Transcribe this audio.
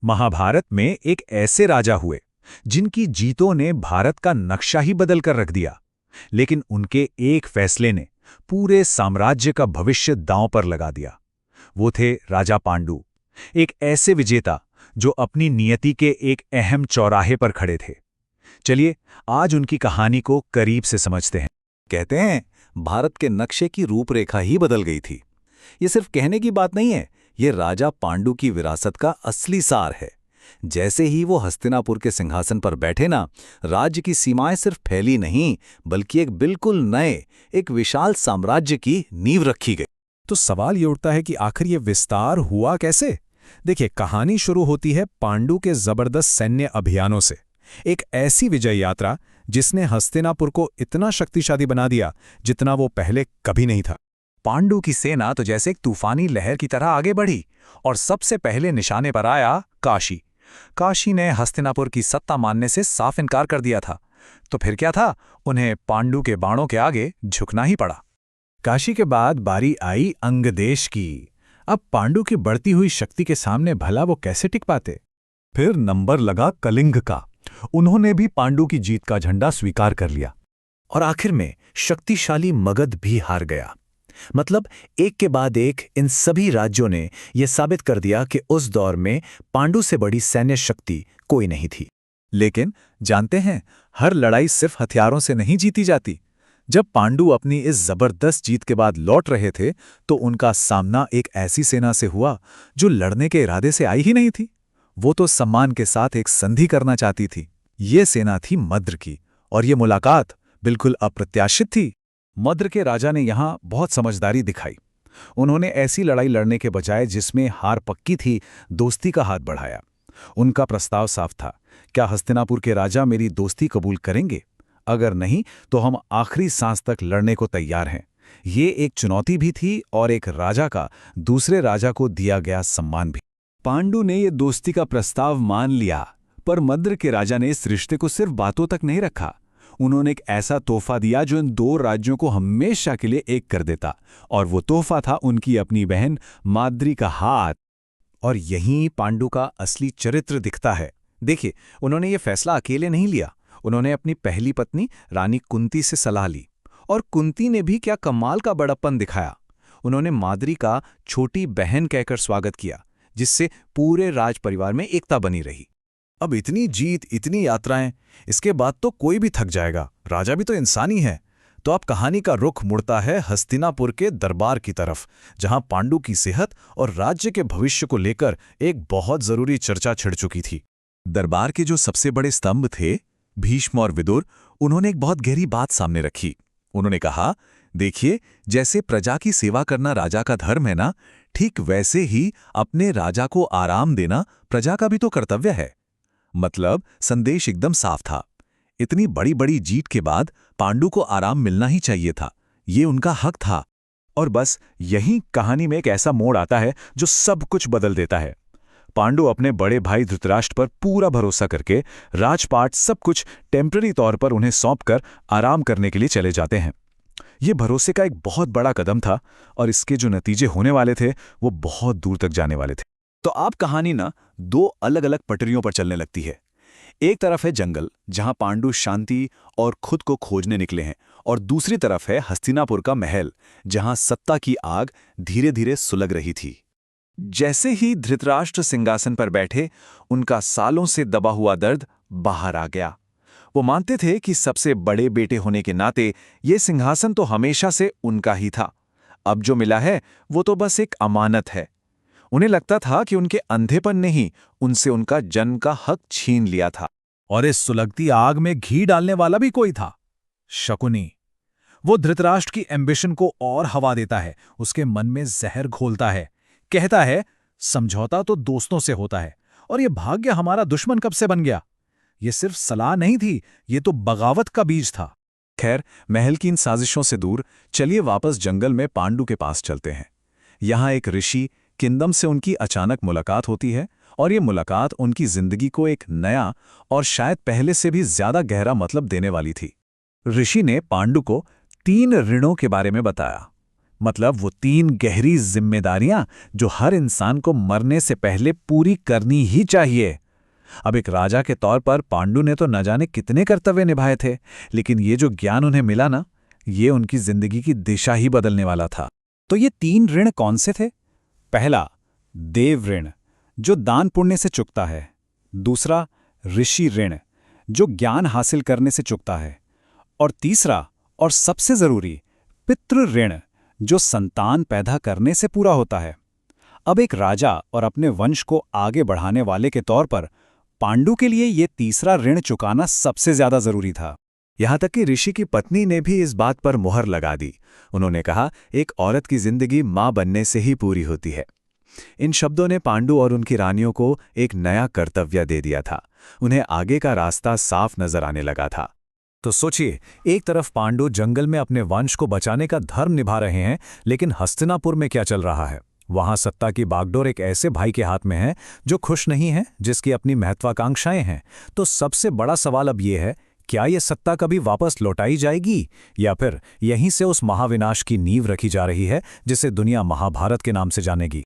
महाभारत में एक ऐसे राजा हुए जिनकी जीतों ने भारत का नक्शा ही बदल कर रख दिया। लेकिन उनके एक फैसले ने पूरे साम्राज्य का भविष्य दांव पर लगा दिया। वो थे राजा पांडु, एक ऐसे विजेता जो अपनी नियति के एक अहम चौराहे पर खड़े थे। चलिए आज उनकी कहानी को करीब से समझते हैं। कहते हैं भारत के नक्शे की रूपरेखा ही बदल गई थी। ये सिर्फ कहने की बात नहीं है, ये राजा पांडु की विरासत का असली सार है। जैसे ही वो हस्तिनापुर के सिंहासन पर बैठे ना, राज्य की सीमाएं सिर्फ फैली नहीं, बल्कि एक बिल्कुल नए, एक विशाल साम्राज्य की नींव रखी गई। तो सवाल ये उठता है कि आखिर ये विस्तार हुआ कैसे? देखिए, कहानी शुरू होती है पांडु के जबरदस्त सैन्य अभियानों से। एक ऐसी विजय यात्रा जिसने हस्तिनापुर को इतना शक्तिशाली बना दिया जितना वो पहले कभी नहीं था। पांडु की सेना तो जैसे एक तूफानी लहर की तरह आगे बढ़ी और सबसे पहले निशाने पर आया काशी। काशी ने हस्तिनापुर की सत्ता मानने से साफ इनकार कर दिया था। तो फिर क्या था, उन्हें पांडु के बाणों के आगे झुकना ही पड़ा। काशी के बाद बारी आई अंगदेश की। अब पांडु की बढ़ती हुई शक्ति के सामने भला वो कैसे टिक पाते? फिर नंबर लगा कलिंग का। उन्होंने भी पांडु की जीत का झंडा स्वीकार कर लिया। और आखिर में शक्तिशाली मगध भी हार गया। मतलब एक के बाद एक इन सभी राज्यों ने यह साबित कर दिया कि उस दौर में पांडु से बड़ी सैन्य शक्ति कोई नहीं थी। लेकिन जानते हैं, हर लड़ाई सिर्फ हथियारों से नहीं जीती जाती। जब पांडु अपनी इस जबरदस्त जीत के बाद लौट रहे थे तो उनका सामना एक ऐसी सेना से हुआ जो लड़ने के इरादे से आई ही नहीं थी। वो तो सम्मान के साथ एक संधि करना चाहती थी। ये सेना थी मद्र की, और ये मुलाकात बिल्कुल अप्रत्याशित थी। मद्र के राजा ने यहां बहुत समझदारी दिखाई। उन्होंने ऐसी लड़ाई लड़ने के बजाय जिसमें हार पक्की थी, दोस्ती का हाथ बढ़ाया। उनका प्रस्ताव साफ था, क्या हस्तिनापुर के राजा मेरी दोस्ती कबूल करेंगे? अगर नहीं तो हम आखिरी सांस तक लड़ने को तैयार हैं। ये एक चुनौती भी थी और एक राजा का दूसरे राजा को दिया गया सम्मान भी। पांडु ने ये दोस्ती का प्रस्ताव मान लिया, पर मद्र के राजा ने इस रिश्ते को सिर्फ बातों तक नहीं रखा। उन्होंने एक ऐसा तोहफा दिया जो इन दो राज्यों को हमेशा के लिए एक कर देता, और वो तोहफा था उनकी अपनी बहन माद्री का हाथ। और यहीं पांडु का असली चरित्र दिखता है। देखिए, उन्होंने ये फैसला अकेले नहीं लिया। उन्होंने अपनी पहली पत्नी रानी कुंती से सलाह ली, और कुंती ने भी क्या कमाल का बड़प्पन दिखाया। उन्होंने माद्री का छोटी बहन कहकर स्वागत किया, जिससे पूरे राज परिवार में एकता बनी रही। अब इतनी जीत, इतनी यात्राएं, इसके बाद तो कोई भी थक जाएगा। राजा भी तो इंसान ही है। तो अब कहानी का रुख मुड़ता है हस्तिनापुर के दरबार की तरफ, जहां पांडु की सेहत और राज्य के भविष्य को लेकर एक बहुत जरूरी चर्चा छिड़ चुकी थी। दरबार के जो सबसे बड़े स्तंभ थे, भीष्म और विदुर, उन्होंने एक बहुत गहरी बात सामने रखी। उन्होंने कहा, देखिए, जैसे प्रजा की सेवा करना राजा का धर्म है ना, ठीक वैसे ही अपने राजा को आराम देना प्रजा का भी तो कर्तव्य है। मतलब संदेश एकदम साफ था। इतनी बड़ी बड़ी जीत के बाद पांडु को आराम मिलना ही चाहिए था। ये उनका हक था। और बस यहीं कहानी में एक ऐसा मोड़ आता है जो सब कुछ बदल देता है। पांडु अपने बड़े भाई धृतराष्ट्र पर पूरा भरोसा करके राजपाट सब कुछ टेम्पररी तौर पर उन्हें सौंपकर आराम करने के लिए चले जाते हैं। ये भरोसे का एक बहुत बड़ा कदम था, और इसके जो नतीजे होने वाले थे वो बहुत दूर तक जाने वाले थे। तो आप कहानी ना दो अलग अलग पटरियों पर चलने लगती है। एक तरफ है जंगल, जहां पांडु शांति और खुद को खोजने निकले हैं, और दूसरी तरफ है हस्तिनापुर का महल, जहां सत्ता की आग धीरे धीरे सुलग रही थी। जैसे ही धृतराष्ट्र सिंहासन पर बैठे, उनका सालों से दबा हुआ दर्द बाहर आ गया। वो मानते थे कि सबसे बड़े बेटे होने के नाते ये सिंहासन तो हमेशा से उनका ही था। अब जो मिला है वो तो बस एक अमानत है। उन्हें लगता था कि उनके अंधेपन ने ही उनसे उनका जन्म का हक छीन लिया था। और इस सुलगती आग में घी डालने वाला भी कोई था, शकुनी। वो धृतराष्ट्र की एम्बिशन को और हवा देता है, उसके मन में जहर घोलता है। कहता है, समझौता तो दोस्तों से होता है, और ये भाग्य हमारा दुश्मन कब से बन गया। ये सिर्फ सलाह नहीं थी, ये तो बगावत का बीज था। खैर, महल की इन साजिशों से दूर चलिए वापस जंगल में पांडु के पास चलते हैं। यहाँ एक ऋषि किंदम से उनकी अचानक मुलाकात होती है, और ये मुलाकात उनकी जिंदगी को एक नया और शायद पहले से भी ज्यादा गहरा मतलब देने वाली थी। ऋषि ने पांडु को 3 ऋणों के बारे में बताया। मतलब वो 3 गहरी जिम्मेदारियां जो हर इंसान को मरने से पहले पूरी करनी ही चाहिए। अब एक राजा के तौर पर पांडु ने तो न जाने कितने कर्तव्य निभाए थे, लेकिन ये जो ज्ञान उन्हें मिला ना, ये उनकी जिंदगी की दिशा ही बदलने वाला था। तो ये 3 ऋण कौन से थे? पहला, देव ऋण, जो दान पुण्य से चुकता है। दूसरा, ऋषि ऋण, जो ज्ञान हासिल करने से चुकता है। और तीसरा और सबसे जरूरी, पितृ ऋण, जो संतान पैदा करने से पूरा होता है। अब एक राजा और अपने वंश को आगे बढ़ाने वाले के तौर पर पांडु के लिए ये तीसरा ऋण चुकाना सबसे ज्यादा जरूरी था। यहां तक कि ऋषि की पत्नी ने भी इस बात पर मुहर लगा दी। उन्होंने कहा, एक औरत की जिंदगी मां बनने से ही पूरी होती है। इन शब्दों ने पांडु और उनकी रानियों को एक नया कर्तव्य दे दिया था। उन्हें आगे का रास्ता साफ नजर आने लगा था। तो सोचिए, एक तरफ पांडु जंगल में अपने वंश को बचाने का धर्म निभा रहे हैं, लेकिन हस्तिनापुर में क्या चल रहा है? वहां सत्ता की बागडोर एक ऐसे भाई के हाथ में है जो खुश नहीं है, जिसकी अपनी महत्वाकांक्षाएं हैं। तो सबसे बड़ा सवाल अब ये है, क्या ये सत्ता कभी वापस लौटाई जाएगी, या फिर यहीं से उस महाविनाश की नींव रखी जा रही है जिसे दुनिया महाभारत के नाम से जानेगी?